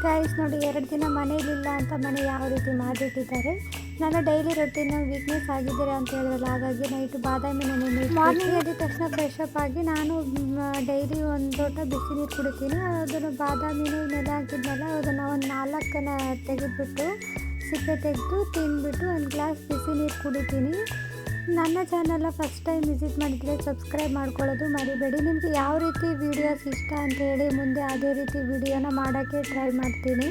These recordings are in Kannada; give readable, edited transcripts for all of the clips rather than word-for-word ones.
ಗೈಸ್ ನೋಡಿ 2 ದಿನ ಮನೇಲಿಲ್ಲ ಅಂತ ಮನೆ ಯಾವ ರೀತಿ ಮಾಡಿಟ್ಟಿದ್ದಾರೆ. ನನ್ನ ಡೈಲಿ ರೊಟೀನ್ ವೀಕ್ನೆಸ್ ಆಗಿದ್ದೀರಾ ಅಂತ ಹೇಳಿದ್ರಲ್ಲ, ಹಾಗಾಗಿ ನೈಟ್ ಬಾದಾಮಿ ನೆನೆ ಮಾರ್ನಿಂಗ್ ಎದ್ದ ತಕ್ಷಣ ಫ್ರೆಶ್ ಅಪ್ ಆಗಿ ನಾನು ಡೈಲಿ ಒಂದು ಲೋಟ ಬಿಸಿ ನೀರು ಕುಡಿತೀನಿ. ಅದನ್ನು ಬಾದಾಮಿನೂ ನೆನೆ ಹಾಕಿದ್ನಲ್ಲ, ಅದನ್ನು ಒಂದು 4 ತೆಗೆದುಬಿಟ್ಟು ಸಿಪ್ಪೆ ತೆಗೆದು ತಿಂದ್ಬಿಟ್ಟು ಒಂದು ಗ್ಲಾಸ್ ಬಿಸಿ ನೀರು ಕುಡಿತೀನಿ. ನನ್ನ ಚಾನಲ್ನ ಫಸ್ಟ್ ಟೈಮ್ ವಿಸಿಟ್ ಮಾಡಿದರೆ ಸಬ್ಸ್ಕ್ರೈಬ್ ಮಾಡ್ಕೊಳ್ಳೋದು ಮರಿಬೇಡಿ. ನಿಮಗೆ ಯಾವ ರೀತಿ ವೀಡಿಯೋಸ್ ಇಷ್ಟ ಅಂತ ಹೇಳಿ ಮುಂದೆ ಅದೇ ರೀತಿ ವೀಡಿಯೋನ ಮಾಡೋಕ್ಕೆ ಟ್ರೈ ಮಾಡ್ತೀನಿ.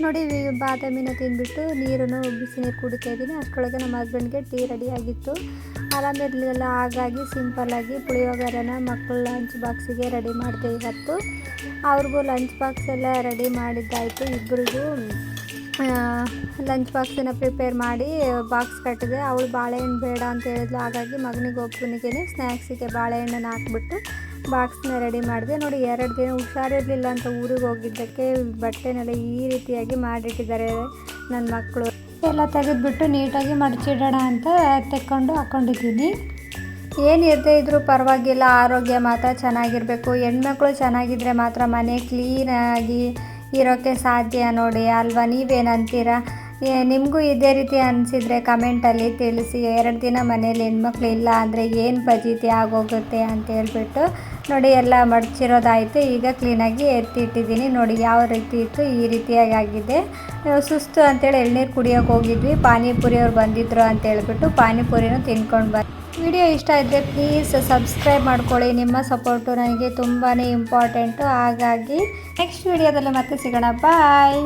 ನೋಡಿ ಬಾದಾಮಿನ ತಿಂದ್ಬಿಟ್ಟು ನೀರನ್ನು ಬಿಸಿ ನೀರು ಕುಡಿತಾ ಇದ್ದೀನಿ. ಅಷ್ಟರೊಳಗೆ ನಮ್ಮ ಹಸ್ಬೆಂಡ್ಗೆ ಟೀ ರೆಡಿಯಾಗಿತ್ತು. ಆರಾಮಿರಲಿಲ್ಲ, ಹಾಗಾಗಿ ಸಿಂಪಲ್ಲಾಗಿ ಪುಳಿಯೋಗರೆನ ಮಕ್ಕಳ ಲಂಚ್ ಬಾಕ್ಸಿಗೆ ರೆಡಿ ಮಾಡಿದೆ. ಇವತ್ತು ಅವ್ರಿಗೂ ಲಂಚ್ ಬಾಕ್ಸ್ ಎಲ್ಲ ರೆಡಿ ಮಾಡಿದ್ದಾಯಿತು. ಇಬ್ಬರಿಗೂ ಲಂಚ್ ಬಾಕ್ಸನ್ನು ಪ್ರಿಪೇರ್ ಮಾಡಿ ಬಾಕ್ಸ್ ಕಟ್ಟಿದೆ. ಅವಳು ಬಾಳೆಹಣ್ಣು ಬೇಡ ಅಂತ ಹೇಳಿದ್ಲು, ಹಾಗಾಗಿ ಮಗನಿಗೆ ಒಬ್ಬನಿಗೆ ಸ್ನ್ಯಾಕ್ಸಿಗೆ ಬಾಳೆಹಣ್ಣನ್ನು ಹಾಕ್ಬಿಟ್ಟು ಬಾಕ್ಸ್ನ ರೆಡಿ ಮಾಡಿದೆ. ನೋಡಿ 2 ದಿನ ಹುಷಾರಿರಲಿಲ್ಲ ಅಂತ ಊರಿಗೆ ಹೋಗಿದ್ದಕ್ಕೆ ಬಟ್ಟೆನೆಲ್ಲ ಈ ರೀತಿಯಾಗಿ ಮಾಡಿಟ್ಟಿದ್ದಾರೆ ನನ್ನ ಮಕ್ಕಳು. ಎಲ್ಲ ತೆಗೆದುಬಿಟ್ಟು ನೀಟಾಗಿ ಮಡಚಿಡೋಣ ಅಂತ ತೆಕ್ಕೊಂಡು ಹಾಕ್ಕೊಂಡಿದ್ದೀನಿ. ಏನಿರದೇ ಇದ್ದರೂ ಪರವಾಗಿಲ್ಲ, ಆರೋಗ್ಯ ಮಾತ್ರ ಚೆನ್ನಾಗಿರಬೇಕು. ಹೆಣ್ಮಕ್ಳು ಚೆನ್ನಾಗಿದ್ದರೆ ಮಾತ್ರ ಮನೆ ಕ್ಲೀನಾಗಿ ಇರೋಕ್ಕೆ ಸಾಧ್ಯ ನೋಡಿ ಅಲ್ವಾ? ನೀವೇನಂತೀರಾ? ನಿಮಗೂ ಇದೇ ರೀತಿ ಅನಿಸಿದರೆ ಕಮೆಂಟಲ್ಲಿ ತಿಳಿಸಿ. 2 ದಿನ ಮನೇಲಿ ಹೆಣ್ಮಕ್ಳು ಇಲ್ಲ ಅಂದರೆ ಏನು ಫಜೀತಿ ಆಗೋಗುತ್ತೆ ಅಂತ ಹೇಳ್ಬಿಟ್ಟು. ನೋಡಿ ಎಲ್ಲ ಮಡಚಿರೋದಾಯಿತು. ಈಗ ಕ್ಲೀನಾಗಿ ಎತ್ತಿಟ್ಟಿದ್ದೀನಿ. ನೋಡಿ ಯಾವ ರೀತಿ ಇತ್ತು, ಈ ರೀತಿಯಾಗಿ ಆಗಿದೆ. ಸುಸ್ತು ಅಂತೇಳಿ ಎಳ್ನೀರು ಕುಡಿಯೋಕೆ ಹೋಗಿದ್ವಿ, ಪಾನಿಪುರಿ ಅವ್ರು ಬಂದಿದ್ರು ಅಂತ ಹೇಳ್ಬಿಟ್ಟು ಪಾನಿಪುರಿನೂ ತಿನ್ಕೊಂಡು ಬಂದು. ವಿಡಿಯೋ ಇಷ್ಟ ಇದ್ದರೆ ಪ್ಲೀಸ್ ಸಬ್ಸ್ಕ್ರೈಬ್ ಮಾಡ್ಕೊಳ್ಳಿ. ನಿಮ್ಮ ಸಪೋರ್ಟು ನನಗೆ ತುಂಬಾ ಇಂಪಾರ್ಟೆಂಟು. ಹಾಗಾಗಿ ನೆಕ್ಸ್ಟ್ ವಿಡಿಯೋದಲ್ಲಿ ಮತ್ತೆ ಸಿಗೋಣ. ಬಾಯ್.